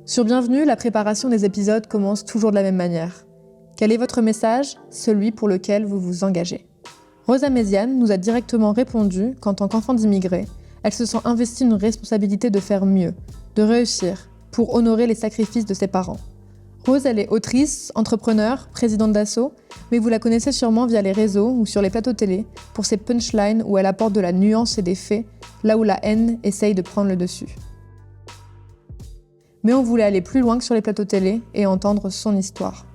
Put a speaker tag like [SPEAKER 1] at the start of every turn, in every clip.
[SPEAKER 1] Sur Bienvenue, la préparation des épisodes commence toujours de la même manière. Quel est votre message, celui pour lequel vous vous engagez? Rosa Méziane nous a directement répondu qu'en tant qu'enfant d'immigrés, elle se sent investie une responsabilité de faire mieux, de réussir, pour honorer les sacrifices de ses parents. Rose, elle est autrice, entrepreneure, présidente d'Asso, mais vous la connaissez sûrement via les réseaux ou sur les plateaux télé pour ses punchlines où elle apporte de la nuance et des faits, là où la haine essaye de prendre le dessus. Mais on voulait aller plus loin que sur les plateaux télé et entendre son histoire.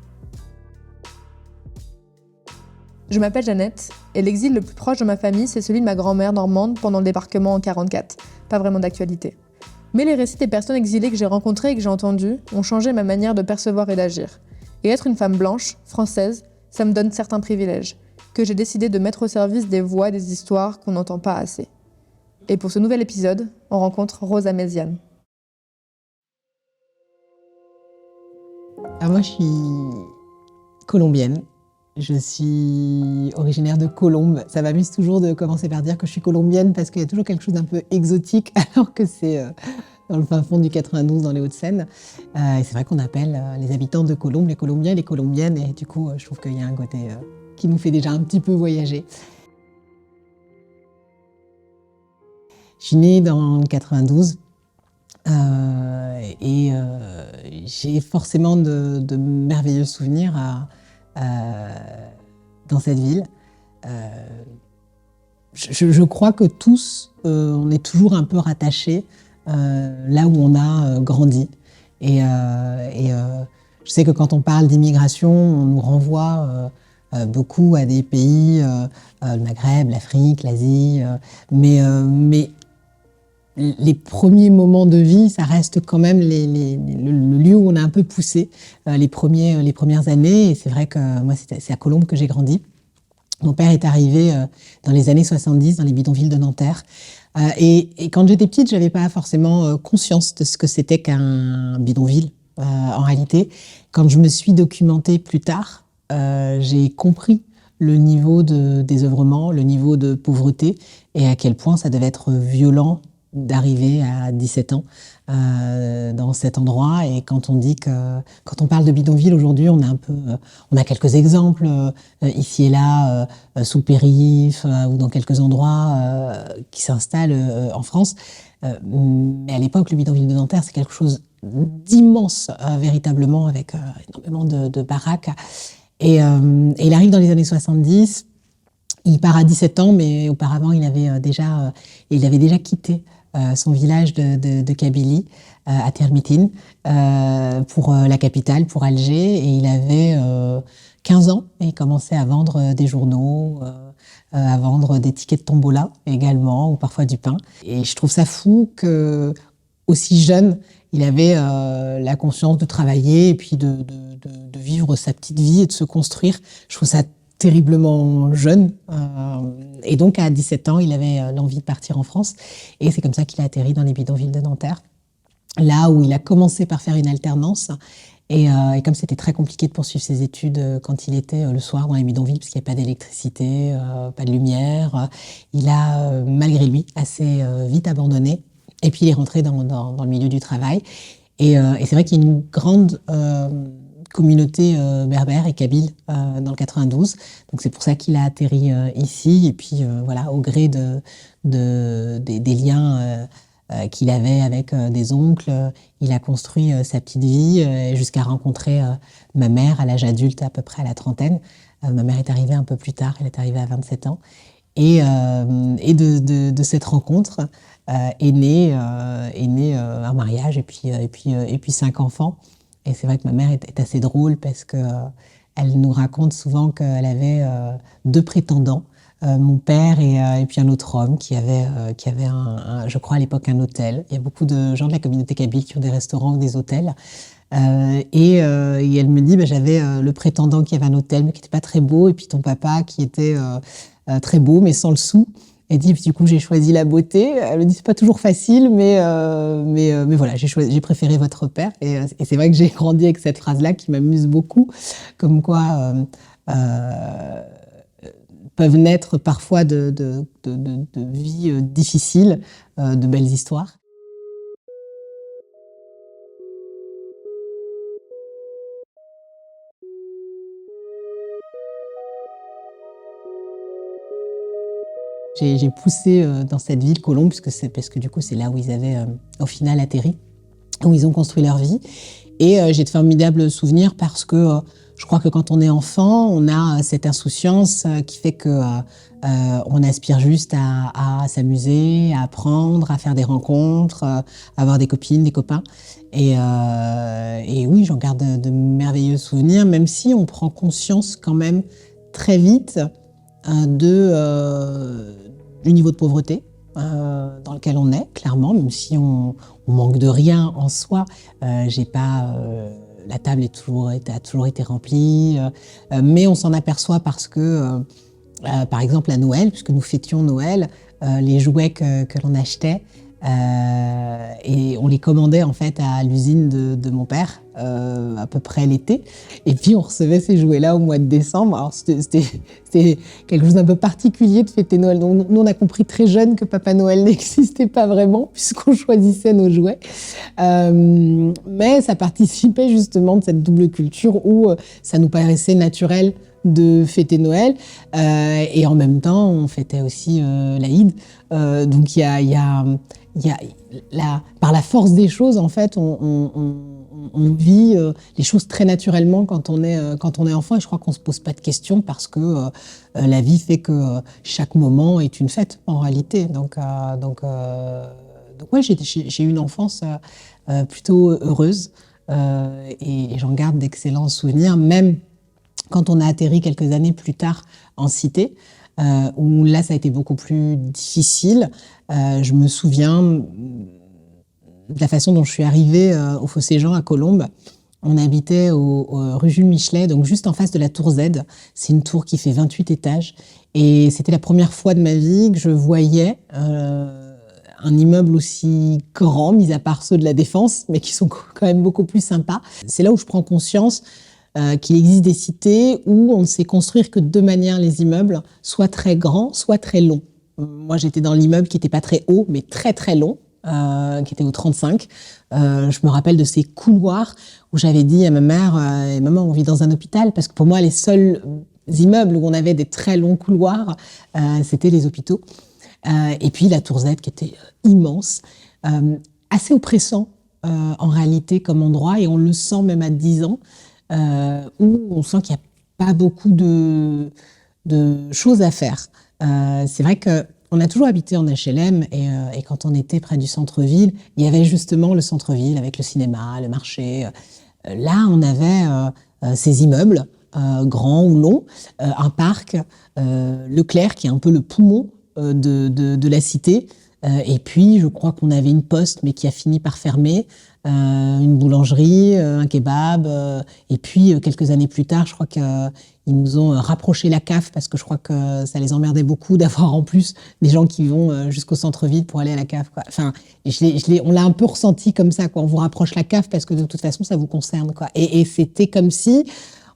[SPEAKER 1] Je m'appelle Jeannette, et l'exil le plus proche de ma famille, c'est celui de ma grand-mère normande pendant le débarquement en 1944. Pas vraiment d'actualité. Mais les récits des personnes exilées que j'ai rencontrées et que j'ai entendues ont changé ma manière de percevoir et d'agir. Et être une femme blanche, française, ça me donne certains privilèges, que j'ai décidé de mettre au service des voix et des histoires qu'on n'entend pas assez. Et pour ce nouvel épisode, on rencontre Rosa Méziane.
[SPEAKER 2] Alors moi, je suis colombienne. Je suis originaire de Colombes. Ça m'amuse toujours de commencer par dire que je suis colombienne parce qu'il y a toujours quelque chose d'un peu exotique alors que c'est dans le fin fond du 92 dans les Hauts-de-Seine. Et c'est vrai qu'on appelle les habitants de Colombes les Colombiens et les Colombiennes et du coup, je trouve qu'il y a un côté qui nous fait déjà un petit peu voyager. Je suis née dans le 92. J'ai forcément de merveilleux souvenirs dans cette ville. Je crois que tous, on est toujours un peu rattachés là où on a grandi. Je sais que quand on parle d'immigration, on nous renvoie beaucoup à des pays, le Maghreb, l'Afrique, l'Asie, mais les premiers moments de vie, ça reste quand même le lieu où on a un peu poussé les premières années. Et c'est vrai que moi, c'est à Colombes que j'ai grandi. Mon père est arrivé dans les années 70 dans les bidonvilles de Nanterre. Et quand j'étais petite, j'avais pas forcément conscience de ce que c'était qu'un bidonville. En réalité, quand je me suis documentée plus tard, j'ai compris le niveau de désœuvrement, le niveau de pauvreté et à quel point ça devait être violent d'arriver à 17 ans dans cet endroit. Et quand on dit quand on parle de bidonville aujourd'hui, on a quelques exemples ici et là, sous le périph' ou dans quelques endroits qui s'installent en France. Mais à l'époque, le bidonville de Nanterre, c'est quelque chose d'immense, véritablement, avec énormément de baraques. Et il arrive dans les années 70. Il part à 17 ans, mais auparavant, il avait déjà quitté son village de Kabylie, à Termitine, pour la capitale, pour Alger. Et il avait 15 ans et il commençait à vendre des journaux, à vendre des tickets de tombola également, ou parfois du pain. Et je trouve ça fou que, aussi jeune, il avait la conscience de travailler et puis de vivre sa petite vie et de se construire. Je trouve ça terriblement jeune. Et donc, à 17 ans, il avait l'envie de partir en France. Et c'est comme ça qu'il a atterri dans les bidonvilles de Nanterre, là où il a commencé par faire une alternance. Et comme c'était très compliqué de poursuivre ses études quand il était le soir dans les bidonvilles, parce qu'il n'y avait pas d'électricité, pas de lumière, il a, malgré lui, assez vite abandonné. Et puis, il est rentré dans le milieu du travail. Et c'est vrai qu'il y a une grande communauté berbère et kabyle dans le 92. Donc c'est pour ça qu'il a atterri ici. Et puis voilà, au gré des liens qu'il avait avec des oncles, il a construit sa petite vie jusqu'à rencontrer ma mère à l'âge adulte, à peu près à la trentaine. Ma mère est arrivée un peu plus tard, elle est arrivée à 27 ans. Et de cette rencontre est né un mariage et puis 5 enfants. Et c'est vrai que ma mère est assez drôle parce que elle nous raconte souvent qu'elle avait 2 prétendants, mon père et puis un autre homme qui avait je crois à l'époque un hôtel. Il y a beaucoup de gens de la communauté kabyle qui ont des restaurants ou des hôtels. Et elle me dit, j'avais le prétendant qui avait un hôtel mais qui n'était pas très beau, et puis ton papa qui était très beau mais sans le sou. Elle dit, du coup, j'ai choisi la beauté. Elle me dit, c'est pas toujours facile, mais voilà, j'ai préféré votre père. Et c'est vrai que j'ai grandi avec cette phrase-là qui m'amuse beaucoup, comme quoi peuvent naître parfois de vies difficiles, de belles histoires. J'ai poussé dans cette ville, Colombes, parce que du coup, c'est là où ils avaient au final atterri, où ils ont construit leur vie. Et j'ai de formidables souvenirs parce que je crois que quand on est enfant, on a cette insouciance qui fait que on aspire juste à s'amuser, à apprendre, à faire des rencontres, à avoir des copines, des copains. Et oui, j'en garde de merveilleux souvenirs, même si on prend conscience quand même très vite du niveau de pauvreté dans lequel on est, clairement, même si on manque de rien en soi. J'ai pas, la table a toujours été remplie, mais on s'en aperçoit parce que, par exemple, à Noël, puisque nous fêtions Noël, les jouets que l'on achetait, et on les commandait en fait à l'usine de mon père, à peu près l'été. Et puis on recevait ces jouets-là au mois de décembre. Alors c'était quelque chose d'un peu particulier de fêter Noël. Donc nous on a compris très jeune que Papa Noël n'existait pas vraiment puisqu'on choisissait nos jouets. Mais ça participait justement de cette double culture où ça nous paraissait naturel de fêter Noël, et en même temps on fêtait aussi l'Aïd. Donc il y a par la force des choses, en fait, on vit les choses très naturellement quand on est enfant, et je crois qu'on se pose pas de questions parce que la vie fait que chaque moment est une fête en réalité. Donc ouais, j'ai eu une enfance plutôt heureuse, et j'en garde d'excellents souvenirs, même quand on a atterri quelques années plus tard en cité, où là ça a été beaucoup plus difficile. Je me souviens de la façon dont je suis arrivée au Fossé Jean à Colombes. On habitait au rue Jules Michelet, donc juste en face de la tour Z. C'est une tour qui fait 28 étages. Et c'était la première fois de ma vie que je voyais un immeuble aussi grand, mis à part ceux de la Défense, mais qui sont quand même beaucoup plus sympas. C'est là où je prends conscience qu'il existe des cités où on ne sait construire que de deux manières les immeubles, soit très grands, soit très longs. Moi, j'étais dans l'immeuble qui n'était pas très haut, mais très très long, qui était au 35. Je me rappelle de ces couloirs où j'avais dit à ma mère, maman, on vit dans un hôpital, parce que pour moi, les seuls immeubles où on avait des très longs couloirs, c'était les hôpitaux. Et puis la tour Z qui était immense, assez oppressant en réalité comme endroit, et on le sent même à 10 ans. Où on sent qu'il n'y a pas beaucoup de choses à faire. C'est vrai qu'on a toujours habité en HLM, et quand on était près du centre-ville, il y avait justement le centre-ville avec le cinéma, le marché. Là, on avait ces immeubles, grands ou longs, un parc, Leclerc qui est un peu le poumon de la cité. Et puis, je crois qu'on avait une poste, mais qui a fini par fermer, une boulangerie, un kebab. Et puis, quelques années plus tard, je crois qu'ils nous ont rapproché la CAF, parce que je crois que ça les emmerdait beaucoup d'avoir en plus des gens qui vont jusqu'au centre-ville pour aller à la CAF, quoi. Enfin, on l'a un peu ressenti comme ça, quoi. On vous rapproche la CAF parce que de toute façon, ça vous concerne, quoi. Et c'était comme si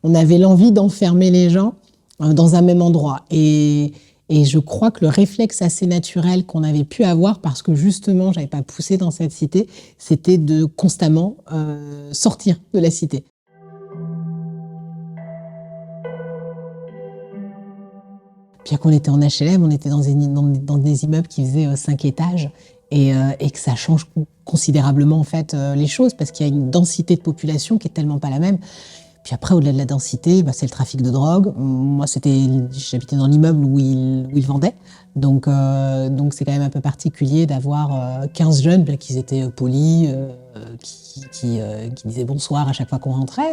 [SPEAKER 2] on avait l'envie d'enfermer les gens dans un même endroit. Et je crois que le réflexe assez naturel qu'on avait pu avoir, parce que justement, j'avais pas poussé dans cette cité, c'était de constamment sortir de la cité. Puis qu'on était en HLM, on était dans des immeubles qui faisaient 5 étages, et que ça change considérablement en fait les choses, parce qu'il y a une densité de population qui est tellement pas la même. Puis après, au-delà de la densité, c'est le trafic de drogue. Moi, j'habitais dans l'immeuble où ils vendaient. Donc c'est quand même un peu particulier d'avoir 15 jeunes, bien qu'ils étaient polis, qui disaient bonsoir à chaque fois qu'on rentrait.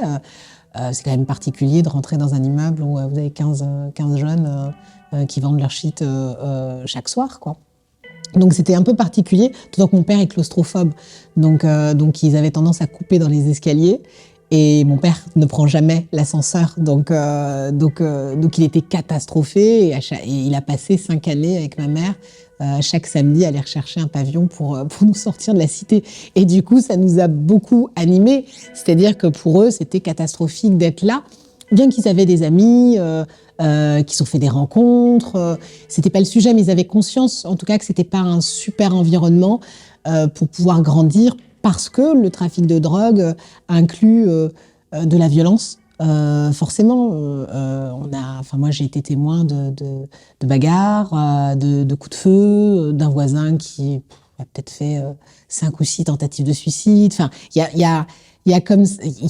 [SPEAKER 2] C'est quand même particulier de rentrer dans un immeuble où vous avez 15 jeunes qui vendent leur shit chaque soir, quoi. Donc c'était un peu particulier, d'autant que mon père est claustrophobe. Donc ils avaient tendance à couper dans les escaliers. Et mon père ne prend jamais l'ascenseur, donc il était catastrophé, et il a passé 5 années avec ma mère, chaque samedi à aller rechercher un pavillon pour nous sortir de la cité. Et du coup, ça nous a beaucoup animés, c'est-à-dire que pour eux, c'était catastrophique d'être là, bien qu'ils avaient des amis, qui ont fait des rencontres, c'était pas le sujet, mais ils avaient conscience, en tout cas, que c'était pas un super environnement pour pouvoir grandir, parce que le trafic de drogue inclut de la violence, Forcément, moi j'ai été témoin de bagarres, de coups de feu, d'un voisin qui a peut-être fait 5 ou 6 tentatives de suicide. Enfin, il y a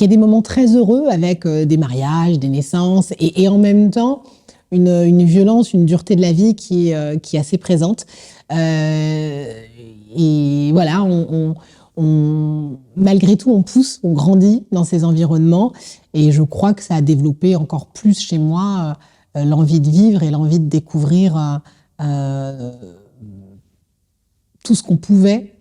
[SPEAKER 2] des moments très heureux avec des mariages, des naissances, et en même temps une violence, une dureté de la vie qui est assez présente. Et voilà, malgré tout, on pousse, on grandit dans ces environnements, et je crois que ça a développé encore plus chez moi l'envie de vivre et l'envie de découvrir tout ce qu'on pouvait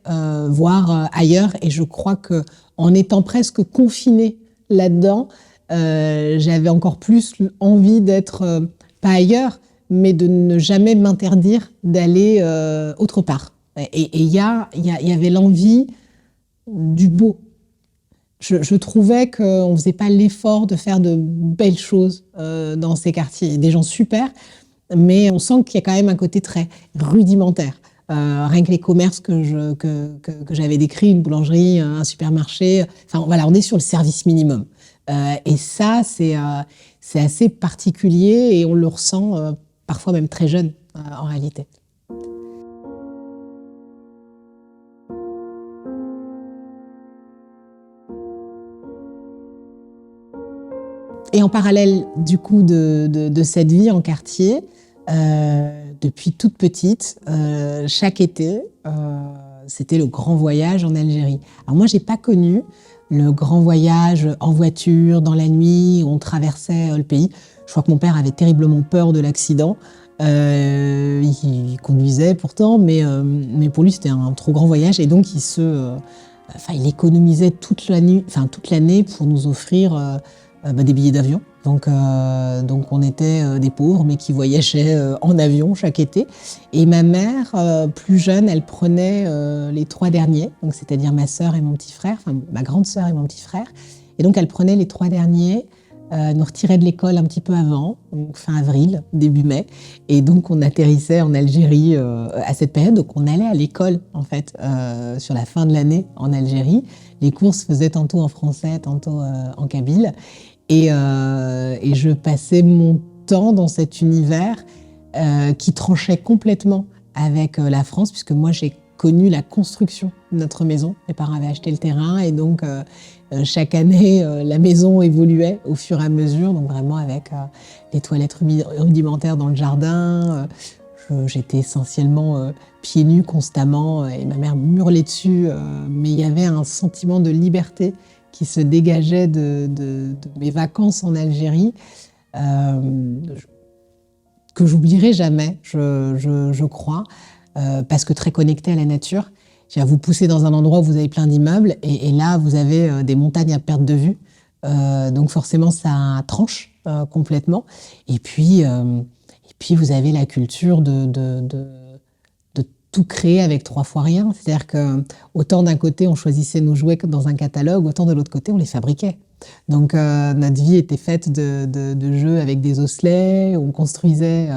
[SPEAKER 2] voir ailleurs. Et je crois que en étant presque confinée là-dedans, j'avais encore plus envie d'être pas ailleurs, mais de ne jamais m'interdire d'aller autre part. Et il y avait l'envie du beau. Je trouvais qu'on ne faisait pas l'effort de faire de belles choses dans ces quartiers. Des gens super, mais on sent qu'il y a quand même un côté très rudimentaire. Rien que les commerces que j'avais décrits, une boulangerie, un supermarché, enfin voilà, on est sur le service minimum. Et ça, c'est assez particulier, et on le ressent parfois même très jeune en réalité. Et en parallèle du coup de cette vie en quartier, depuis toute petite, chaque été, c'était le grand voyage en Algérie. Alors moi, j'ai pas connu le grand voyage en voiture, dans la nuit, où on traversait le pays. Je crois que mon père avait terriblement peur de l'accident. Il conduisait pourtant, mais pour lui, c'était un trop grand voyage, et donc il économisait toute l'année pour nous offrir des billets d'avion. Donc on était des pauvres, mais qui voyageaient en avion chaque été. Et ma mère, plus jeune, elle prenait les 3 derniers, donc c'est-à-dire ma sœur et mon petit frère, enfin ma grande sœur et mon petit frère. Et donc elle prenait les 3 derniers, nous retirait de l'école un petit peu avant, donc fin avril, début mai. Et donc on atterrissait en Algérie à cette période. Donc on allait à l'école en fait sur la fin de l'année en Algérie. Les cours se faisaient tantôt en français, tantôt en kabyle. Et je passais mon temps dans cet univers qui tranchait complètement avec la France, puisque moi j'ai connu la construction de notre maison. Mes parents avaient acheté le terrain, et donc chaque année la maison évoluait au fur et à mesure, donc vraiment avec les toilettes rudimentaires dans le jardin. J'étais essentiellement pieds nus constamment, et ma mère me hurlait dessus, mais il y avait un sentiment de liberté qui se dégageait de mes vacances en Algérie, que j'oublierai jamais, je crois, parce que très connecté à la nature. Vous poussez dans un endroit où vous avez plein d'immeubles, et là, vous avez des montagnes à perte de vue. Donc forcément, ça tranche complètement. Et puis vous avez la culture de tout créer avec 3 fois rien. C'est-à-dire que autant d'un côté on choisissait nos jouets dans un catalogue, autant de l'autre côté on les fabriquait. Donc notre vie était faite de jeux avec des osselets, on construisait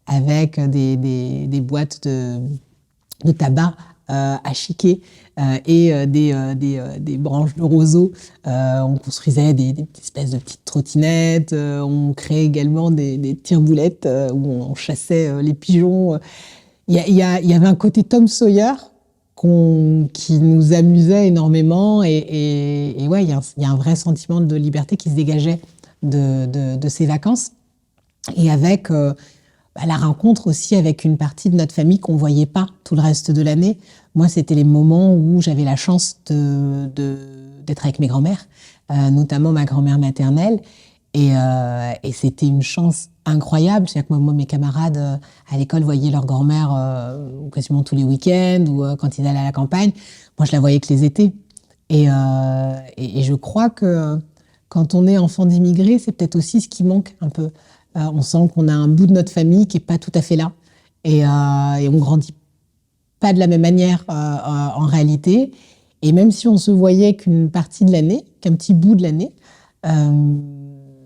[SPEAKER 2] avec des boîtes de tabac à chiquer et des branches de roseau. On construisait des espèces de petites trottinettes, on créait également des tire-boulettes où on chassait les pigeons. Il y avait un côté Tom Sawyer qui nous amusait énormément, et ouais, il y a un vrai sentiment de liberté qui se dégageait de ces vacances, et avec la rencontre aussi avec une partie de notre famille qu'on voyait pas tout le reste de l'année. Moi, c'était les moments où j'avais la chance d'être avec mes grands-mères, notamment ma grand-mère maternelle. Et c'était une chance incroyable. C'est-à-dire que moi, mes camarades à l'école voyaient leur grand-mère quasiment tous les week-ends, ou quand ils allaient à la campagne. Moi, je la voyais que les étés. Et je crois que quand on est enfant d'immigrés, c'est peut-être aussi ce qui manque un peu. On sent qu'on a un bout de notre famille qui est pas tout à fait là. Et on grandit pas de la même manière en réalité. Et même si on se voyait qu'une partie de l'année, qu'un petit bout de l'année,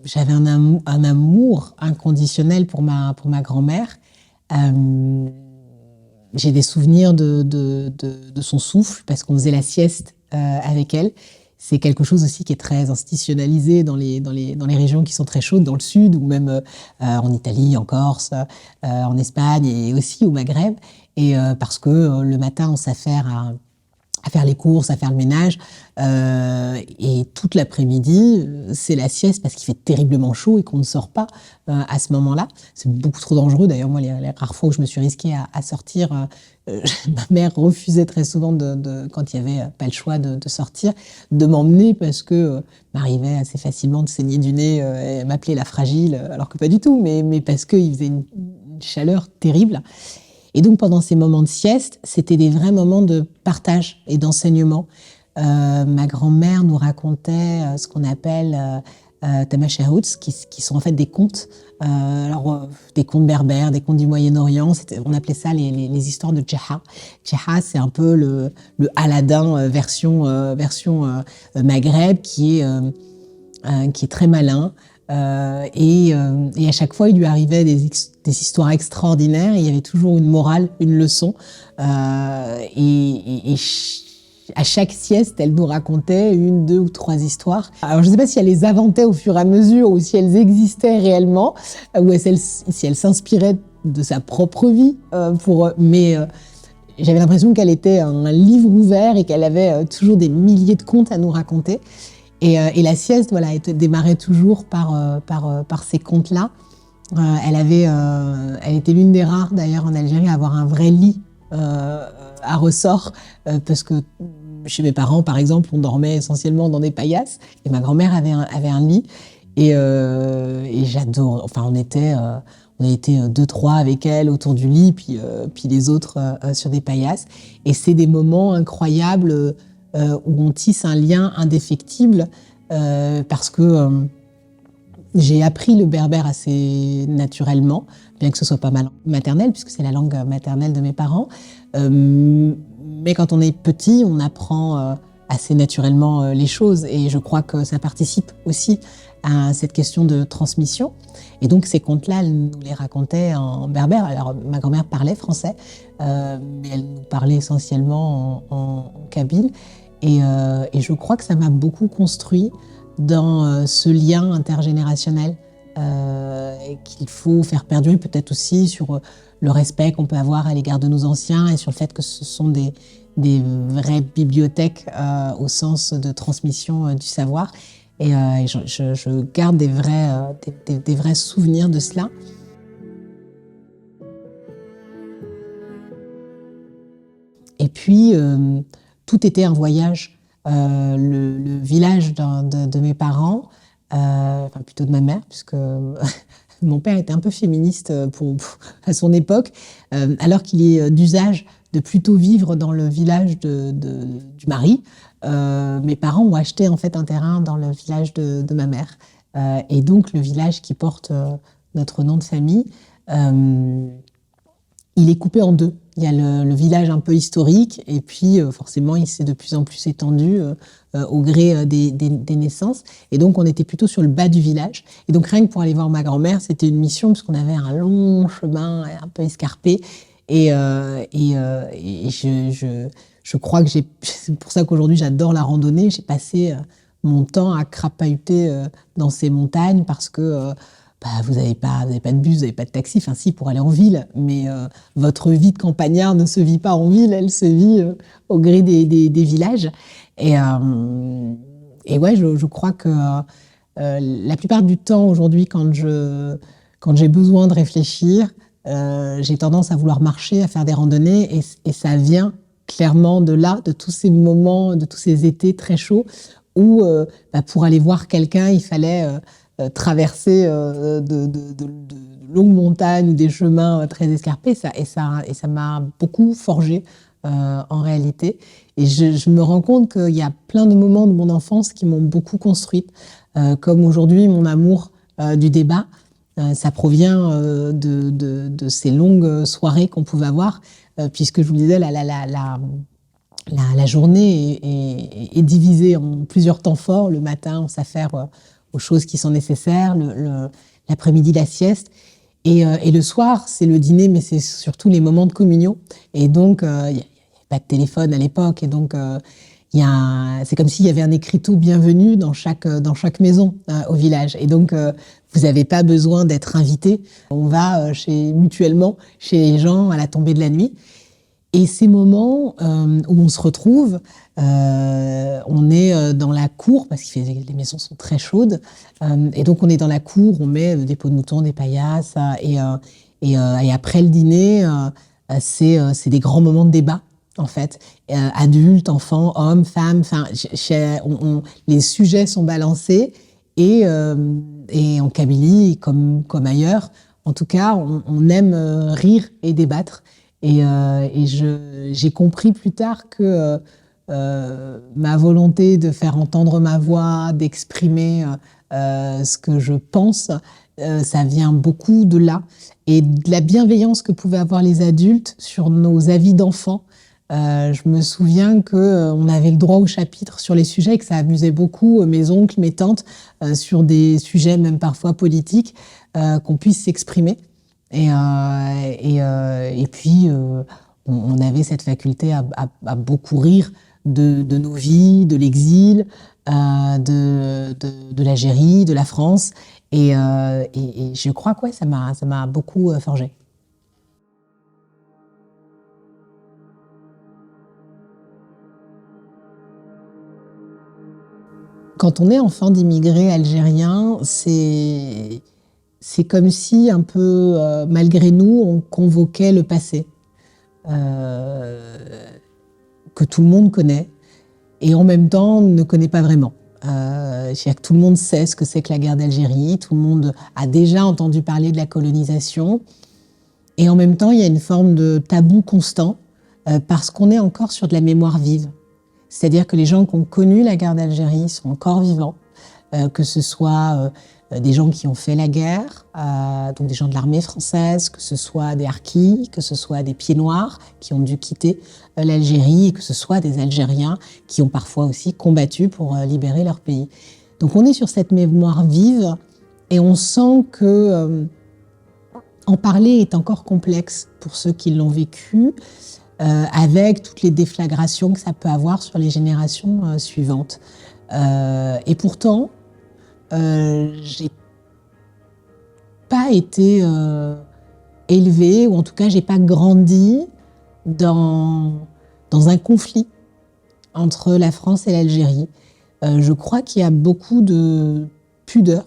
[SPEAKER 2] j'avais un amour inconditionnel pour ma grand-mère. J'ai des souvenirs de son souffle, parce qu'on faisait la sieste avec elle. c'est quelque chose aussi qui est très institutionnalisé dans les régions qui sont très chaudes, dans le sud, ou même en Italie, en Corse, en Espagne et aussi au Maghreb. Et parce que le matin, on s'affaire à faire les courses, à faire le ménage, et toute l'après-midi, c'est la sieste parce qu'il fait terriblement chaud et qu'on ne sort pas à ce moment-là. C'est beaucoup trop dangereux. D'ailleurs, moi, les rares fois où je me suis risquée à sortir, ma mère refusait très souvent, quand il n'y avait pas le choix de sortir, de m'emmener parce que m'arrivait assez facilement de saigner du nez et m'appeler la fragile, alors que pas du tout, mais parce qu'il faisait une chaleur terrible. Et donc, pendant ces moments de sieste, c'était des vrais moments de partage et d'enseignement. Ma grand-mère nous racontait ce qu'on appelle tamashahouts, qui sont en fait des contes. Des contes berbères, des contes du Moyen-Orient. On appelait ça les histoires de Djeha. Djeha, c'est un peu le Aladdin version Maghreb, qui est très malin. Et à chaque fois, il lui arrivait des histoires extraordinaires. Il y avait toujours une morale, une leçon. Et à chaque sieste, elle nous racontait 1, 2 ou 3 histoires. Alors, je ne sais pas si elle les inventait au fur et à mesure ou si elles existaient réellement, ou si elle s'inspirait de sa propre vie. Mais j'avais l'impression qu'elle était un livre ouvert et qu'elle avait toujours des milliers de contes à nous raconter. Et la sieste, voilà, elle démarrait toujours par ces contes-là. Elle était l'une des rares, d'ailleurs, en Algérie, à avoir un vrai lit à ressort, parce que chez mes parents, par exemple, on dormait essentiellement dans des paillasses, et ma grand-mère avait un lit, et j'adore. Enfin, on était 2-3 avec elle autour du lit, puis les autres sur des paillasses, et c'est des moments incroyables où on tisse un lien indéfectible, parce que j'ai appris le berbère assez naturellement, bien que ce soit pas ma langue maternelle, puisque c'est la langue maternelle de mes parents. Mais quand on est petit, on apprend assez naturellement les choses, et je crois que ça participe aussi à cette question de transmission. Et donc ces contes-là, elle nous les racontait en berbère. Alors ma grand-mère parlait français, mais elle nous parlait essentiellement en kabyle. Et je crois que ça m'a beaucoup construit dans ce lien intergénérationnel qu'il faut faire perdurer, peut-être aussi sur le respect qu'on peut avoir à l'égard de nos anciens et sur le fait que ce sont des vraies bibliothèques au sens de transmission du savoir. Et je garde des vrais souvenirs de cela. Et puis, tout était un voyage. Le village de mes parents, enfin plutôt de ma mère, puisque mon père était un peu féministe à son époque, alors qu'il est d'usage de plutôt vivre dans le village du mari. Mes parents ont acheté en fait un terrain dans le village de ma mère. Et donc le village qui porte notre nom de famille, il est coupé en deux. Il y a le village un peu historique, et puis forcément il s'est de plus en plus étendu au gré des naissances. Et donc on était plutôt sur le bas du village. Et donc rien que pour aller voir ma grand-mère, c'était une mission, parce qu'on avait un long chemin un peu escarpé. Et je crois que c'est pour ça qu'aujourd'hui j'adore la randonnée. J'ai passé mon temps à crapahuter dans ces montagnes, parce que vous n'avez pas de bus, vous n'avez pas de taxi, enfin si, pour aller en ville, mais votre vie de campagnard ne se vit pas en ville, elle se vit au gré des villages. Et ouais, je crois que la plupart du temps aujourd'hui, quand j'ai besoin de réfléchir, j'ai tendance à vouloir marcher, à faire des randonnées, et ça vient clairement de là, de tous ces moments, de tous ces étés très chauds où pour aller voir quelqu'un, il fallait traverser de longues montagnes ou des chemins très escarpés, et ça m'a beaucoup forgé en réalité. Et je me rends compte qu'il y a plein de moments de mon enfance qui m'ont beaucoup construite, comme aujourd'hui mon amour du débat. Ça provient de ces longues soirées qu'on pouvait avoir, puisque je vous le disais, la journée est divisée en plusieurs temps forts. Le matin, on s'affaire aux choses qui sont nécessaires, l'après-midi, la sieste, et le soir, c'est le dîner, mais c'est surtout les moments de communion. Et donc, il n'y avait pas de téléphone à l'époque, et donc c'est comme s'il y avait un écriteau bienvenu dans chaque maison au village. Et donc, vous n'avez pas besoin d'être invité. On va mutuellement chez les gens à la tombée de la nuit. Et ces moments où on se retrouve, on est dans la cour, parce que les maisons sont très chaudes, et donc on est dans la cour, on met des peaux de mouton, des paillasses, et après le dîner, c'est des grands moments de débat, en fait. Adultes, enfants, hommes, femmes, les sujets sont balancés, et en Kabylie, comme ailleurs, en tout cas, on aime rire et débattre. Et j'ai compris plus tard que ma volonté de faire entendre ma voix, d'exprimer ce que je pense, ça vient beaucoup de là. Et de la bienveillance que pouvaient avoir les adultes sur nos avis d'enfants. Je me souviens qu'on avait le droit au chapitre sur les sujets et que ça amusait beaucoup mes oncles, mes tantes, sur des sujets même parfois politiques, qu'on puisse s'exprimer. Et puis, on avait cette faculté à beaucoup rire de nos vies, de l'exil, de l'Algérie, de la France. Et je crois que ça m'a beaucoup forgé. Quand on est enfant d'immigrés algériens, c'est comme si, un peu, malgré nous, on convoquait le passé, que tout le monde connaît, et en même temps ne connaît pas vraiment. C'est-à-dire que tout le monde sait ce que c'est que la guerre d'Algérie, tout le monde a déjà entendu parler de la colonisation, et en même temps, il y a une forme de tabou constant, parce qu'on est encore sur de la mémoire vive. C'est-à-dire que les gens qui ont connu la guerre d'Algérie sont encore vivants, que ce soit des gens qui ont fait la guerre, donc des gens de l'armée française, que ce soit des harkis, que ce soit des pieds noirs qui ont dû quitter l'Algérie, et que ce soit des Algériens qui ont parfois aussi combattu pour libérer leur pays. Donc on est sur cette mémoire vive et on sent que en parler est encore complexe pour ceux qui l'ont vécu, avec toutes les déflagrations que ça peut avoir sur les générations suivantes. Et pourtant, j'ai pas été élevée, ou en tout cas j'ai pas grandi dans un conflit entre la France et l'Algérie. Je crois qu'il y a beaucoup de pudeur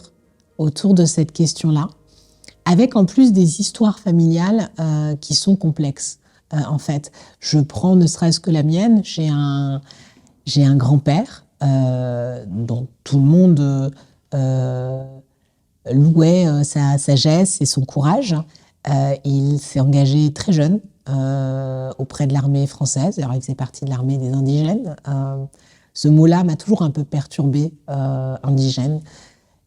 [SPEAKER 2] autour de cette question-là, avec en plus des histoires familiales qui sont complexes. En fait, je prends ne serait-ce que la mienne. J'ai un grand-père dont tout le monde louait sa sagesse et son courage. Il s'est engagé très jeune auprès de l'armée française. Alors, il faisait partie de l'armée des indigènes. Ce mot-là m'a toujours un peu perturbée, indigène.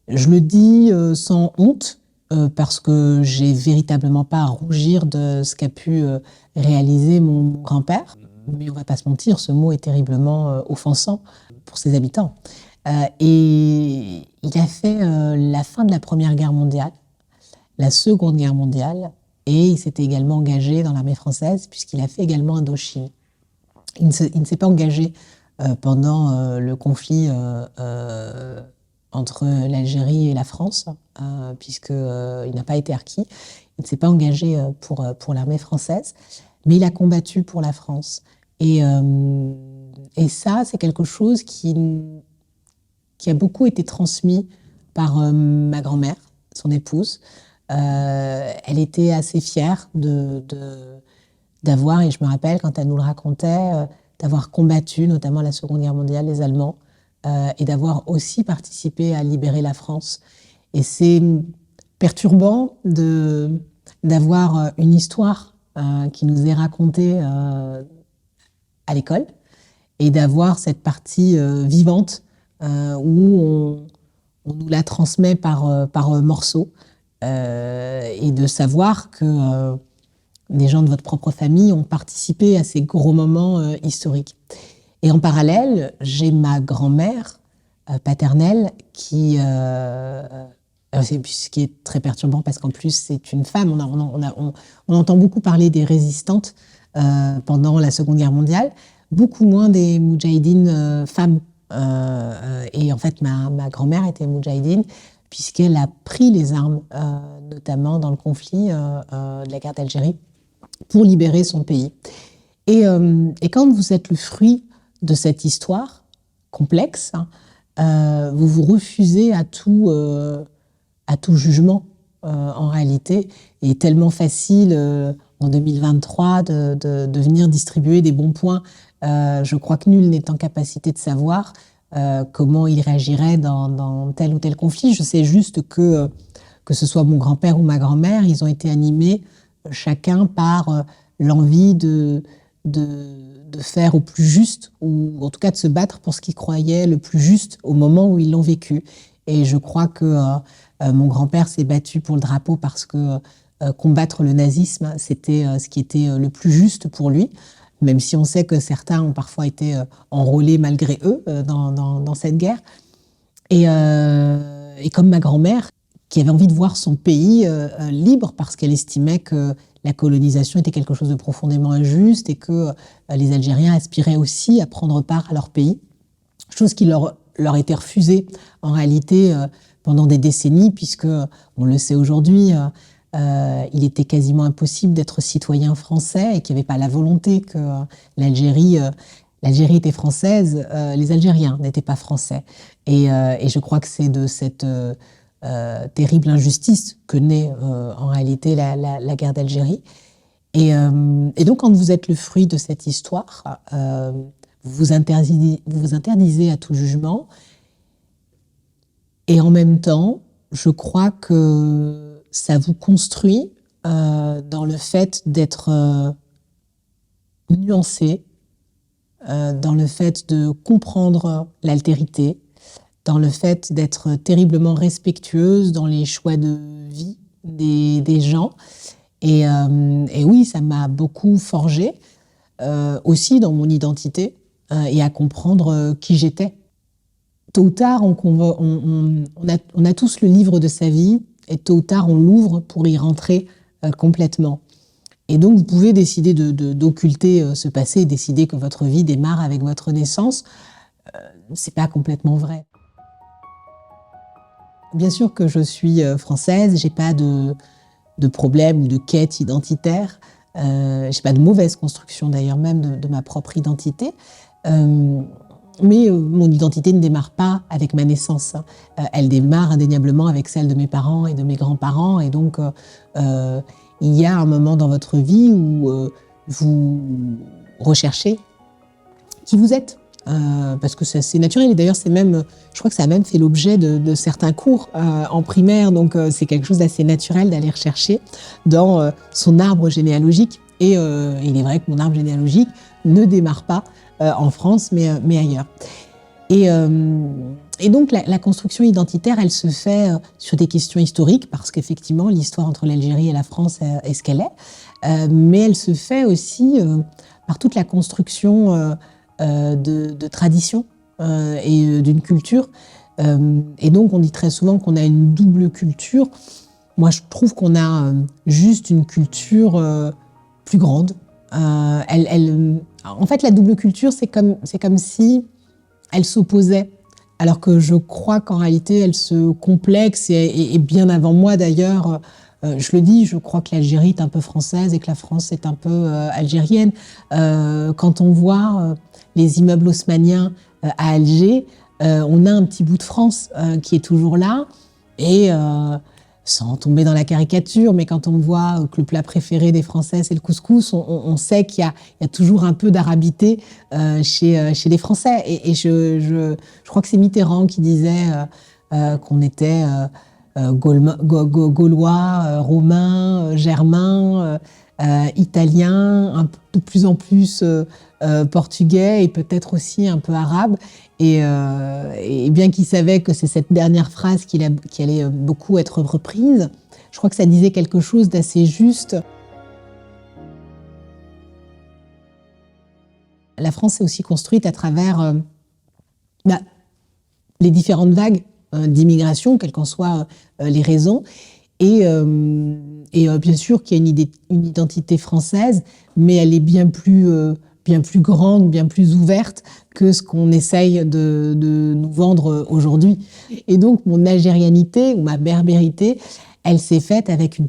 [SPEAKER 2] Je le dis sans honte, parce que j'ai véritablement pas à rougir de ce qu'a pu réaliser mon grand-père. Mais on va pas se mentir, ce mot est terriblement offensant pour ses habitants. Et il a fait la fin de la Première Guerre mondiale, la Seconde Guerre mondiale, et il s'était également engagé dans l'armée française, puisqu'il a fait également Indochine. Il ne s'est pas engagé pendant le conflit entre l'Algérie et la France, puisqu'il n'a pas été harki. Il ne s'est pas engagé pour l'armée française, mais il a combattu pour la France. Et ça, c'est quelque chose qui a beaucoup été transmis par ma grand-mère, son épouse. Elle était assez fière d'avoir, et je me rappelle quand elle nous le racontait, d'avoir combattu notamment la Seconde Guerre mondiale, les Allemands, et d'avoir aussi participé à libérer la France. Et c'est perturbant d'avoir une histoire qui nous est racontée à l'école, et d'avoir cette partie vivante où on nous la transmet par morceaux, et de savoir que des gens de votre propre famille ont participé à ces gros moments historiques. Et en parallèle, j'ai ma grand-mère paternelle ce qui est très perturbant parce qu'en plus c'est une femme. On entend beaucoup parler des résistantes pendant la Seconde Guerre mondiale. beaucoup moins des moudjahidines femmes. Et en fait, ma grand-mère était moudjahidine, puisqu'elle a pris les armes, notamment dans le conflit de la guerre d'Algérie, pour libérer son pays. Et quand vous êtes le fruit de cette histoire complexe, vous vous refusez à tout jugement, en réalité. Il est tellement facile, en 2023, de venir distribuer des bons points. Je crois que nul n'est en capacité de savoir comment il réagirait dans tel ou tel conflit. Je sais juste que ce soit mon grand-père ou ma grand-mère, ils ont été animés chacun par l'envie de faire au plus juste, ou en tout cas de se battre pour ce qu'ils croyaient le plus juste au moment où ils l'ont vécu. Et je crois que mon grand-père s'est battu pour le drapeau parce que combattre le nazisme, c'était ce qui était le plus juste pour lui, même si on sait que certains ont parfois été enrôlés malgré eux dans cette guerre. Et comme ma grand-mère, qui avait envie de voir son pays libre parce qu'elle estimait que la colonisation était quelque chose de profondément injuste et que les Algériens aspiraient aussi à prendre part à leur pays, chose qui leur était refusée en réalité pendant des décennies, puisque, on le sait aujourd'hui, il était quasiment impossible d'être citoyen français et qu'il n'y avait pas la volonté que l'Algérie était française, les Algériens n'étaient pas français. Et je crois que c'est de cette terrible injustice que naît en réalité la guerre d'Algérie. Et donc, quand vous êtes le fruit de cette histoire, vous vous interdisez à tout jugement. Et en même temps, je crois que ça vous construit dans le fait d'être nuancé, dans le fait de comprendre l'altérité, dans le fait d'être terriblement respectueuse dans les choix de vie des gens. Et oui, ça m'a beaucoup forgée, aussi dans mon identité, et à comprendre qui j'étais. Tôt ou tard, on a tous le livre de sa vie, et tôt ou tard, on l'ouvre pour y rentrer complètement. Et donc, vous pouvez décider d'occulter ce passé, décider que votre vie démarre avec votre naissance. C'est pas complètement vrai. Bien sûr que je suis française, j'ai pas de problème ou de quête identitaire. J'ai pas de mauvaise construction d'ailleurs même de ma propre identité. Mais mon identité ne démarre pas avec ma naissance. Elle démarre indéniablement avec celle de mes parents et de mes grands-parents. Et donc, il y a un moment dans votre vie où vous recherchez qui vous êtes. Parce que c'est naturel. Et d'ailleurs, je crois que ça a même fait l'objet de certains cours en primaire. Donc, c'est quelque chose d'assez naturel d'aller rechercher dans son arbre généalogique. Et il est vrai que mon arbre généalogique ne démarre pas en France, mais ailleurs. Et donc, la construction identitaire, elle se fait sur des questions historiques, parce qu'effectivement, l'histoire entre l'Algérie et la France est ce qu'elle est. Mais elle se fait aussi par toute la construction de tradition et d'une culture. Et donc, on dit très souvent qu'on a une double culture. Moi, je trouve qu'on a juste une culture plus grande. En fait, la double culture, c'est comme si elle s'opposait, alors que je crois qu'en réalité, elle se complexe, et bien avant moi d'ailleurs, je le dis, je crois que l'Algérie est un peu française et que la France est un peu algérienne. Quand on voit les immeubles haussmanniens à Alger, on a un petit bout de France qui est toujours là, et sans tomber dans la caricature, mais quand on voit que le plat préféré des Français, c'est le couscous, on sait qu'il y a toujours un peu d'arabité chez les Français. Et je crois que c'est Mitterrand qui disait qu'on était gaulois, romains, germains, italiens, de plus en plus portugais et peut-être aussi un peu arabe. Et bien qu'il savait que c'est cette dernière phrase qui allait beaucoup être reprise, je crois que ça disait quelque chose d'assez juste. La France s'est aussi construite à travers les différentes vagues d'immigration, quelles qu'en soient les raisons. Et bien sûr qu'il y a une identité française, mais elle est bien plus bien plus grande, bien plus ouverte que ce qu'on essaye de nous vendre aujourd'hui. Et donc, mon algérianité ou ma berbérité, elle s'est faite avec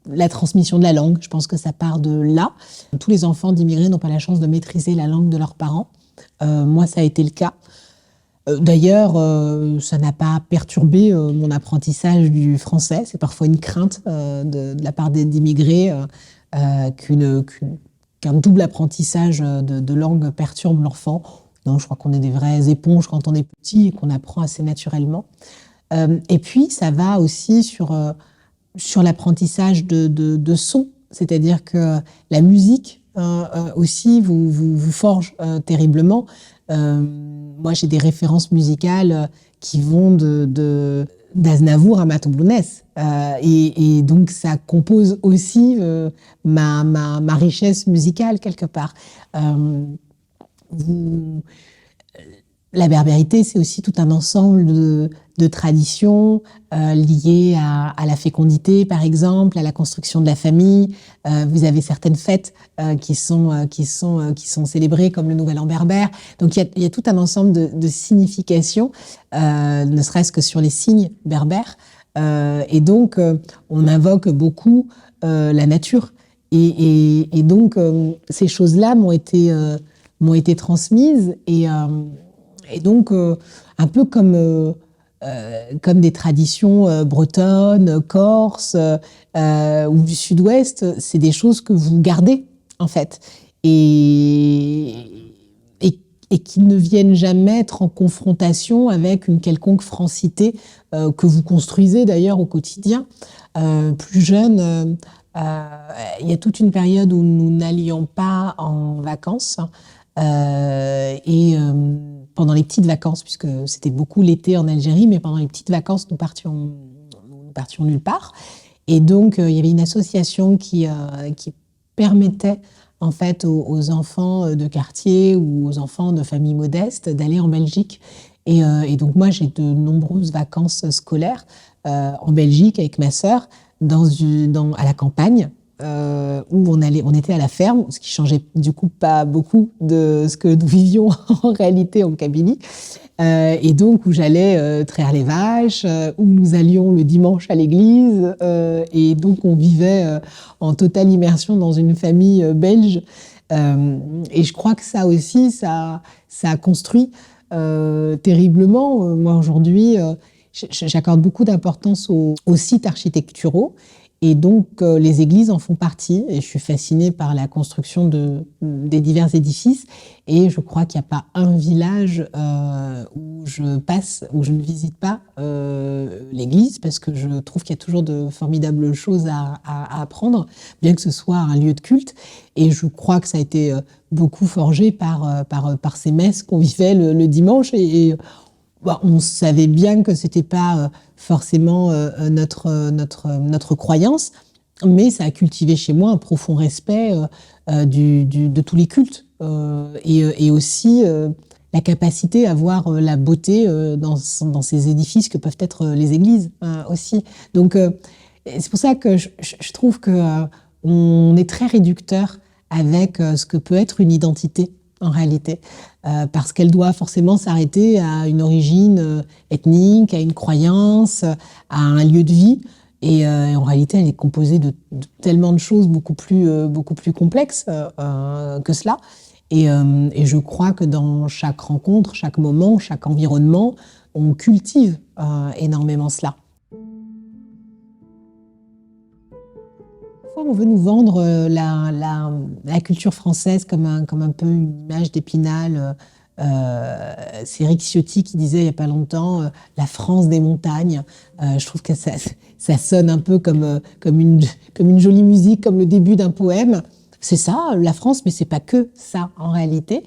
[SPEAKER 2] la transmission de la langue. Je pense que ça part de là. Tous les enfants d'immigrés n'ont pas la chance de maîtriser la langue de leurs parents. Moi, ça a été le cas. D'ailleurs, ça n'a pas perturbé mon apprentissage du français. C'est parfois une crainte de la part d'immigrés qu'un double apprentissage de langue perturbe l'enfant. Non, je crois qu'on est des vraies éponges quand on est petit et qu'on apprend assez naturellement. Et puis, ça va aussi sur l'apprentissage de son. C'est-à-dire que la musique aussi vous forge terriblement. Moi, j'ai des références musicales qui vont d'Aznavour à Mato Blounès. Et donc, ça compose aussi ma richesse musicale, quelque part. La berbérité, c'est aussi tout un ensemble de traditions liées à la fécondité, par exemple, à la construction de la famille. Vous avez certaines fêtes qui sont célébrées, comme le Nouvel An berbère. Donc, il y a tout un ensemble de significations, ne serait-ce que sur les signes berbères. Et donc, on invoque beaucoup la nature. Et donc, ces choses-là m'ont été transmises. Et donc, un peu comme des traditions bretonnes, corses ou du sud-ouest, c'est des choses que vous gardez, en fait. Et qui ne viennent jamais être en confrontation avec une quelconque francité que vous construisez d'ailleurs au quotidien. Plus jeune, il y a toute une période où nous n'allions pas en vacances. Pendant les petites vacances, puisque c'était beaucoup l'été en Algérie, mais pendant les petites vacances, nous partions nulle part. Et donc, il y avait une association qui permettait en fait aux enfants de quartier ou aux enfants de familles modestes d'aller en Belgique. Et donc, moi, j'ai de nombreuses vacances scolaires en Belgique avec ma sœur, à la campagne. Où on était à la ferme, ce qui changeait du coup pas beaucoup de ce que nous vivions en réalité en Kabylie. Et donc où j'allais traire les vaches, où nous allions le dimanche à l'église. Et donc on vivait en totale immersion dans une famille belge. Et je crois que ça aussi, ça a construit terriblement. Moi aujourd'hui, j'accorde beaucoup d'importance aux sites architecturaux. Et donc, les églises en font partie. Et je suis fascinée par la construction des divers édifices. Et je crois qu'il n'y a pas un village où je passe, où je ne visite pas l'église, parce que je trouve qu'il y a toujours de formidables choses à apprendre, bien que ce soit un lieu de culte. Et je crois que ça a été beaucoup forgé par ces messes qu'on vivait le dimanche. On savait bien que c'était pas forcément notre croyance, mais ça a cultivé chez moi un profond respect de tous les cultes et aussi la capacité à voir la beauté dans ces édifices que peuvent être les églises aussi. Donc c'est pour ça que je trouve que on est très réducteur avec ce que peut être une identité en réalité, parce qu'elle doit forcément s'arrêter à une origine ethnique, à une croyance, à un lieu de vie. Et en réalité, elle est composée de tellement de choses beaucoup plus complexes que cela. Et je crois que dans chaque rencontre, chaque moment, chaque environnement, on cultive énormément cela. On veut nous vendre la culture française comme un peu une image d'Épinal. C'est Eric Ciotti qui disait il n'y a pas longtemps la France des montagnes. Je trouve que ça sonne un peu comme une jolie musique, comme le début d'un poème. C'est ça, la France, mais c'est pas que ça en réalité.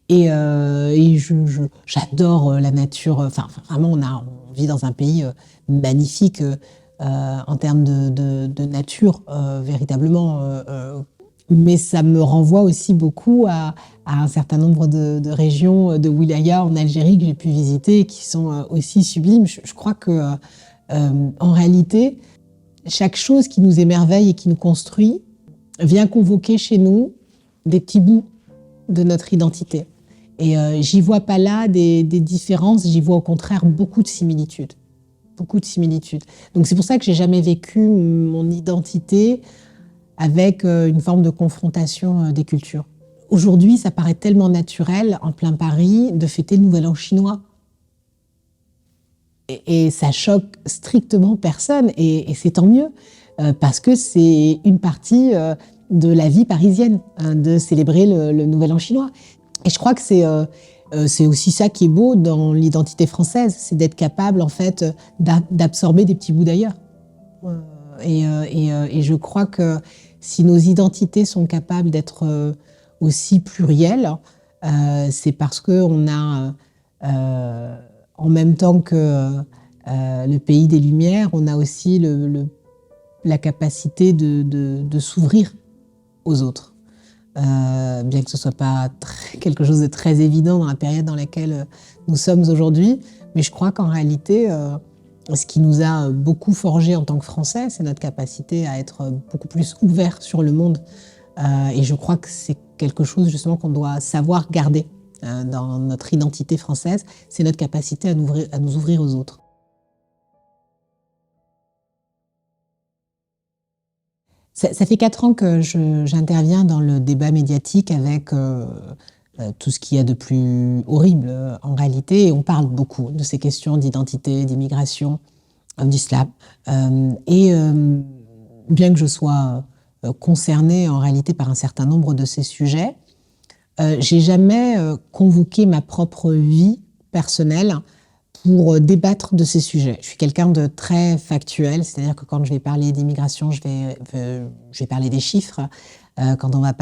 [SPEAKER 2] Et j'adore la nature. Enfin, vraiment, on vit dans un pays magnifique. En termes de nature, véritablement. Mais ça me renvoie aussi beaucoup à un certain nombre de régions de wilaya en Algérie que j'ai pu visiter et qui sont aussi sublimes. Je crois que, en réalité, chaque chose qui nous émerveille et qui nous construit vient convoquer chez nous des petits bouts de notre identité. Et j'y vois pas là des différences, j'y vois au contraire beaucoup de similitudes. Beaucoup de similitudes. Donc c'est pour ça que j'ai jamais vécu mon identité avec une forme de confrontation des cultures. Aujourd'hui, ça paraît tellement naturel, en plein Paris, de fêter le Nouvel An chinois. Et ça choque strictement personne, et c'est tant mieux, parce que c'est une partie de la vie parisienne, de célébrer le Nouvel An chinois. Et je crois que c'est aussi ça qui est beau dans l'identité française, c'est d'être capable, en fait, d'absorber des petits bouts d'ailleurs. Et je crois que si nos identités sont capables d'être aussi plurielles, c'est parce qu'on a, en même temps que le pays des Lumières, on a aussi la capacité de s'ouvrir aux autres. Bien que ce ne soit pas quelque chose de très évident dans la période dans laquelle nous sommes aujourd'hui, mais je crois qu'en réalité, ce qui nous a beaucoup forgé en tant que Français, c'est notre capacité à être beaucoup plus ouvert sur le monde. Et je crois que c'est quelque chose justement qu'on doit savoir garder dans notre identité française, c'est notre capacité à nous ouvrir aux autres. Ça fait 4 ans que j'interviens dans le débat médiatique avec tout ce qu'il y a de plus horrible en réalité, et on parle beaucoup de ces questions d'identité, d'immigration, d'islam. Bien que je sois concernée en réalité par un certain nombre de ces sujets, j'ai jamais convoqué ma propre vie personnelle pour débattre de ces sujets. Je suis quelqu'un de très factuel, c'est-à-dire que quand je vais parler d'immigration, je vais parler des chiffres. Quand on va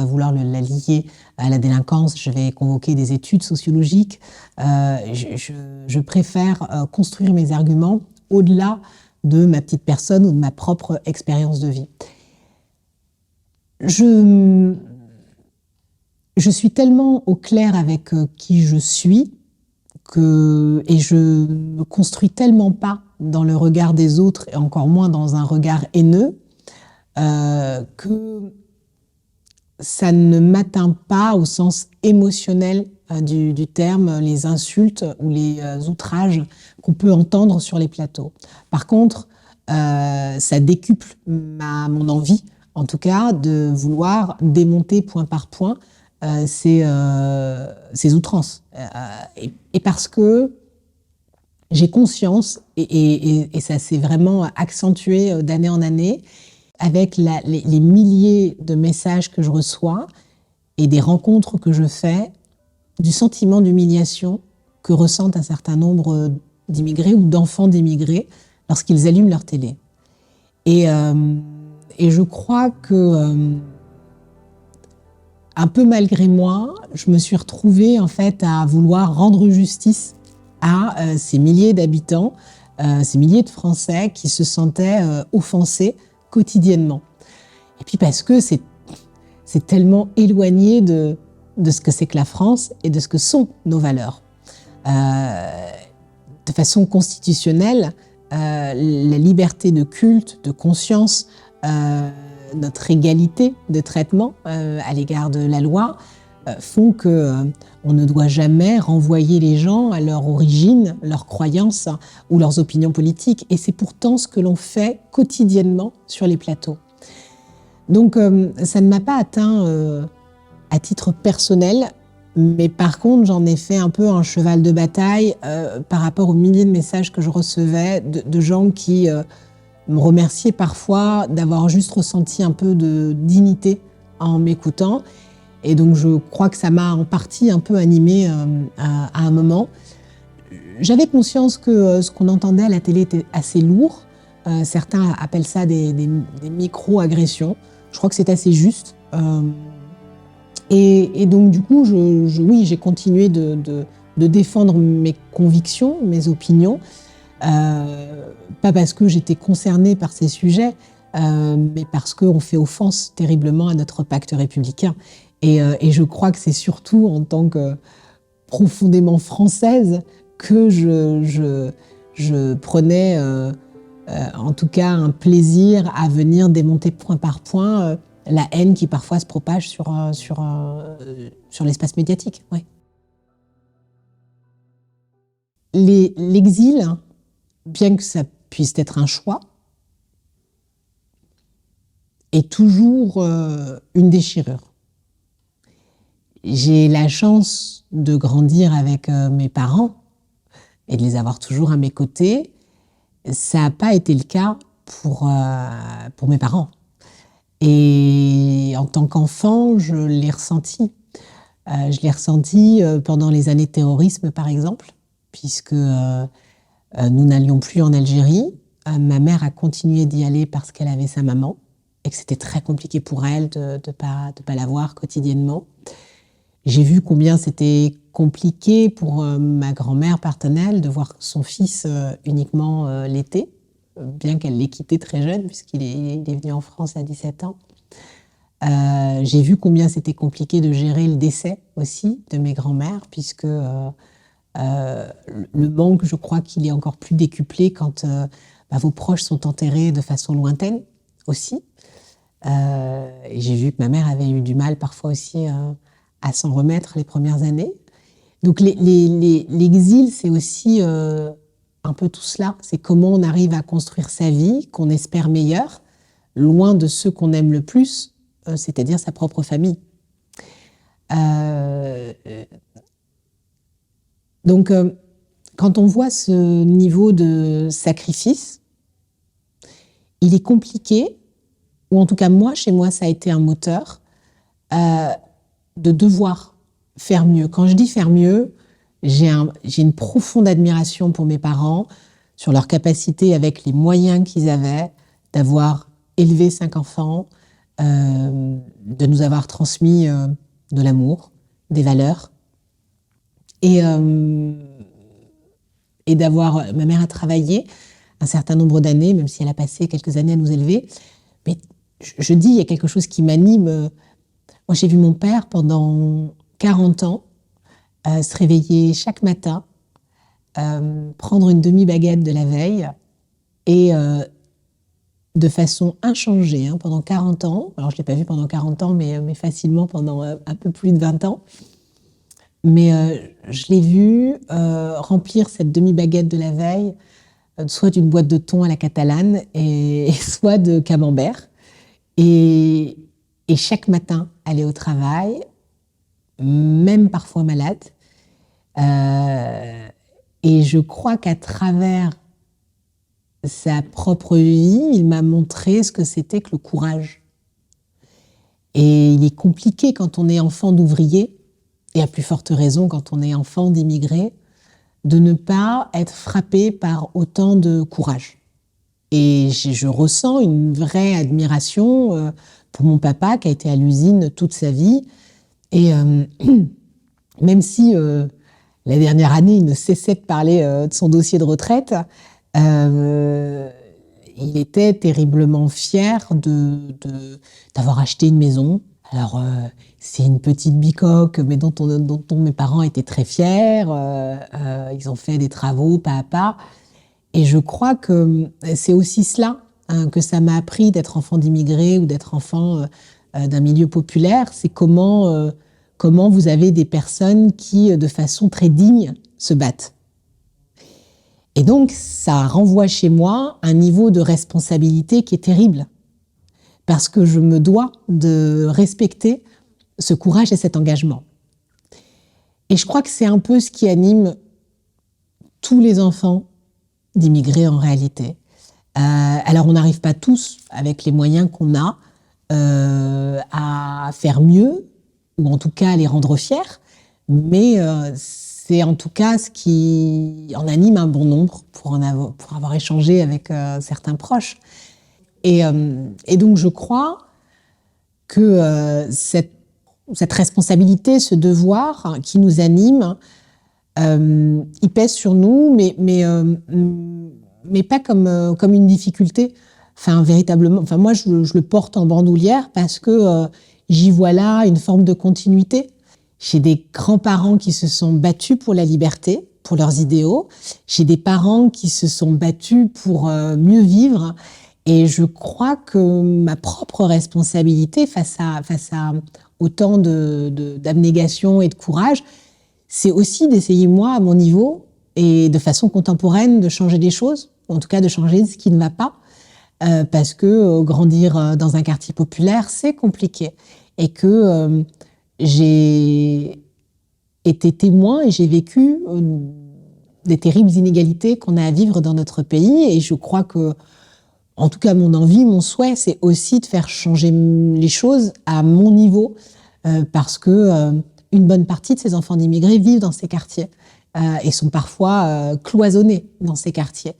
[SPEAKER 2] vouloir la lier à la délinquance, je vais convoquer des études sociologiques. Je préfère construire mes arguments au-delà de ma petite personne ou de ma propre expérience de vie. Je suis tellement au clair avec qui je suis et je me construis tellement pas dans le regard des autres et encore moins dans un regard haineux que ça ne m'atteint pas au sens émotionnel du terme, les insultes ou les outrages qu'on peut entendre sur les plateaux. Par contre, ça décuple mon envie, en tout cas, de vouloir démonter point par point ces outrances. Et parce que j'ai conscience, et ça s'est vraiment accentué d'année en année, avec les milliers de messages que je reçois et des rencontres que je fais, du sentiment d'humiliation que ressentent un certain nombre d'immigrés ou d'enfants d'immigrés lorsqu'ils allument leur télé. Et je crois que, un peu malgré moi, je me suis retrouvée en fait à vouloir rendre justice à ces milliers d'habitants, ces milliers de Français qui se sentaient offensés quotidiennement. Et puis parce que c'est tellement éloigné de ce que c'est que la France et de ce que sont nos valeurs. De façon constitutionnelle, la liberté de culte, de conscience, notre égalité de traitement à l'égard de la loi font qu'on ne doit jamais renvoyer les gens à leur origine, leurs croyances ou leurs opinions politiques. Et c'est pourtant ce que l'on fait quotidiennement sur les plateaux. Donc ça ne m'a pas atteint à titre personnel, mais par contre j'en ai fait un peu un cheval de bataille par rapport aux milliers de messages que je recevais de gens qui me remerciaient parfois d'avoir juste ressenti un peu de dignité en m'écoutant. Et donc je crois que ça m'a en partie un peu animée à un moment. J'avais conscience que ce qu'on entendait à la télé était assez lourd. Certains appellent ça des micro-agressions. Je crois que c'est assez juste. Et donc du coup, oui, j'ai continué de défendre mes convictions, mes opinions. Pas parce que j'étais concernée par ces sujets, mais parce qu'on fait offense terriblement à notre pacte républicain. Et je crois que c'est surtout en tant que profondément française que je prenais en tout cas un plaisir à venir démonter point par point la haine qui parfois se propage sur l'espace médiatique. Ouais. L'exil, bien que ça puisse être un choix, est toujours une déchirure. J'ai la chance de grandir avec mes parents et de les avoir toujours à mes côtés. Ça n'a pas été le cas pour mes parents. Et en tant qu'enfant, je l'ai ressenti. Je l'ai ressenti pendant les années de terrorisme, par exemple, puisque nous n'allions plus en Algérie. Ma mère a continué d'y aller parce qu'elle avait sa maman et que c'était très compliqué pour elle de ne pas la voir quotidiennement. J'ai vu combien c'était compliqué pour ma grand-mère paternelle de voir son fils uniquement l'été, bien qu'elle l'ait quitté très jeune, puisqu'il est venu en France à 17 ans. J'ai vu combien c'était compliqué de gérer le décès aussi de mes grands-mères, puisque le manque, je crois qu'il est encore plus décuplé quand vos proches sont enterrés de façon lointaine aussi. Et j'ai vu que ma mère avait eu du mal parfois aussi à s'en remettre les premières années. Donc l'exil, c'est aussi un peu tout cela. C'est comment on arrive à construire sa vie, qu'on espère meilleure, loin de ceux qu'on aime le plus, c'est-à-dire sa propre famille. Donc, quand on voit ce niveau de sacrifice, il est compliqué, ou en tout cas moi, chez moi, ça a été un moteur, de devoir faire mieux. Quand je dis faire mieux, j'ai une profonde admiration pour mes parents, sur leur capacité, avec les moyens qu'ils avaient, d'avoir élevé 5 enfants, de nous avoir transmis de l'amour, des valeurs, et d'avoir... Ma mère a travaillé un certain nombre d'années, même si elle a passé quelques années à nous élever. Mais je dis, il y a quelque chose qui m'anime. Moi, j'ai vu mon père pendant 40 ans se réveiller chaque matin, prendre une demi-baguette de la veille et de façon inchangée, pendant 40 ans. Alors, je ne l'ai pas vu pendant 40 ans, mais facilement pendant un peu plus de 20 ans. Mais je l'ai vu remplir cette demi-baguette de la veille, soit d'une boîte de thon à la catalane, et soit de camembert. Et chaque matin, aller au travail, même parfois malade. Et je crois qu'à travers sa propre vie, il m'a montré ce que c'était que le courage. Et il est compliqué quand on est enfant d'ouvrier, et à plus forte raison quand on est enfant d'immigré, de ne pas être frappé par autant de courage. Et je ressens une vraie admiration pour mon papa qui a été à l'usine toute sa vie. Et même si la dernière année, il ne cessait de parler de son dossier de retraite, il était terriblement fier d'avoir acheté une maison. Alors, c'est une petite bicoque, mais dont mes parents étaient très fiers. Ils ont fait des travaux pas à pas. Et je crois que c'est aussi cela que ça m'a appris d'être enfant d'immigrés ou d'être enfant d'un milieu populaire. C'est comment vous avez des personnes qui, de façon très digne, se battent. Et donc, ça renvoie chez moi un niveau de responsabilité qui est terrible. Parce que je me dois de respecter ce courage et cet engagement. Et je crois que c'est un peu ce qui anime tous les enfants d'immigrés en réalité. Alors on n'arrive pas tous, avec les moyens qu'on a, à faire mieux, ou en tout cas à les rendre fiers, mais c'est en tout cas ce qui en anime un bon nombre pour avoir échangé avec certains proches. Et donc je crois que cette responsabilité, ce devoir qui nous anime, il pèse sur nous, mais pas comme une difficulté. Enfin, véritablement. Enfin, moi, je le porte en bandoulière parce que j'y vois là une forme de continuité. J'ai des grands-parents qui se sont battus pour la liberté, pour leurs idéaux. J'ai des parents qui se sont battus pour mieux vivre. Et je crois que ma propre responsabilité face à autant d'abnégation et de courage, c'est aussi d'essayer, moi, à mon niveau, et de façon contemporaine, de changer des choses, en tout cas de changer ce qui ne va pas, parce que grandir dans un quartier populaire, c'est compliqué. Et que j'ai été témoin et j'ai vécu des terribles inégalités qu'on a à vivre dans notre pays. Et je crois que, en tout cas, mon envie, mon souhait, c'est aussi de faire changer les choses à mon niveau, parce que une bonne partie de ces enfants d'immigrés vivent dans ces quartiers et sont parfois cloisonnés dans ces quartiers.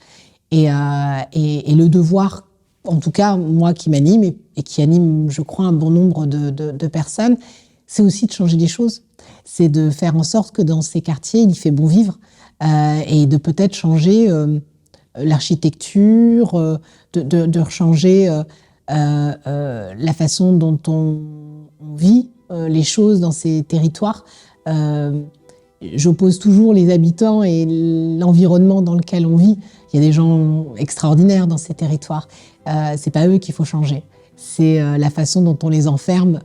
[SPEAKER 2] Et le devoir, en tout cas, moi qui m'anime et qui anime, je crois, un bon nombre de personnes, c'est aussi de changer les choses. C'est de faire en sorte que dans ces quartiers, il y fait bon vivre et de peut-être changer l'architecture, de changer la façon dont on vit les choses dans ces territoires. J'oppose toujours les habitants et l'environnement dans lequel on vit. Il y a des gens extraordinaires dans ces territoires. C'est pas eux qu'il faut changer. C'est la façon dont on les enferme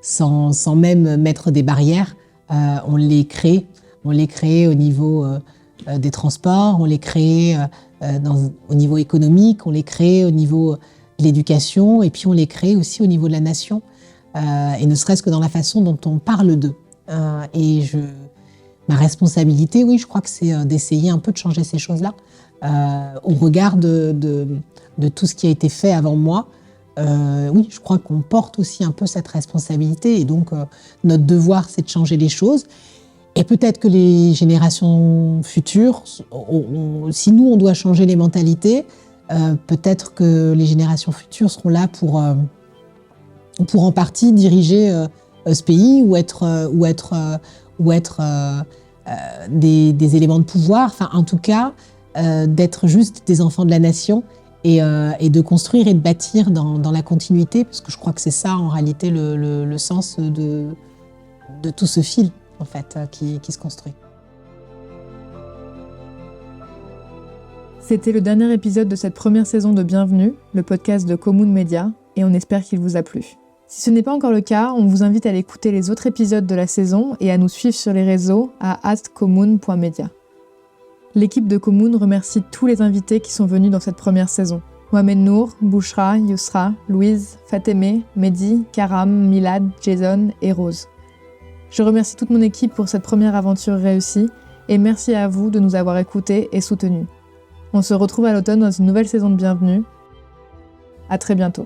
[SPEAKER 2] sans même mettre des barrières. On les crée. On les crée au niveau des transports, on les crée au niveau économique, on les crée au niveau de l'éducation et puis on les crée aussi au niveau de la nation. Et ne serait-ce que dans la façon dont on parle d'eux. Ma responsabilité, oui, je crois que c'est d'essayer un peu de changer ces choses-là au regard de tout ce qui a été fait avant moi. Oui, je crois qu'on porte aussi un peu cette responsabilité et donc notre devoir, c'est de changer les choses. Et peut-être que les générations futures, si nous, on doit changer les mentalités, peut-être que les générations futures seront là pour en partie diriger ce pays ou être des éléments de pouvoir. Enfin, en tout cas, d'être juste des enfants de la nation et de construire et de bâtir dans la continuité, parce que je crois que c'est ça, en réalité, le sens de tout ce fil, en fait, qui se construit.
[SPEAKER 1] C'était le dernier épisode de cette première saison de Bienvenue, le podcast de Commune Média, et on espère qu'il vous a plu. Si ce n'est pas encore le cas, on vous invite à aller écouter les autres épisodes de la saison et à nous suivre sur les réseaux à @commune.media. L'équipe de Commune remercie tous les invités qui sont venus dans cette première saison. Mohamed Nour, Bouchra, Yousra, Louise, Fatemeh, Mehdi, Karam, Milad, Jason et Rose. Je remercie toute mon équipe pour cette première aventure réussie et merci à vous de nous avoir écoutés et soutenus. On se retrouve à l'automne dans une nouvelle saison de Bienvenue. À très bientôt.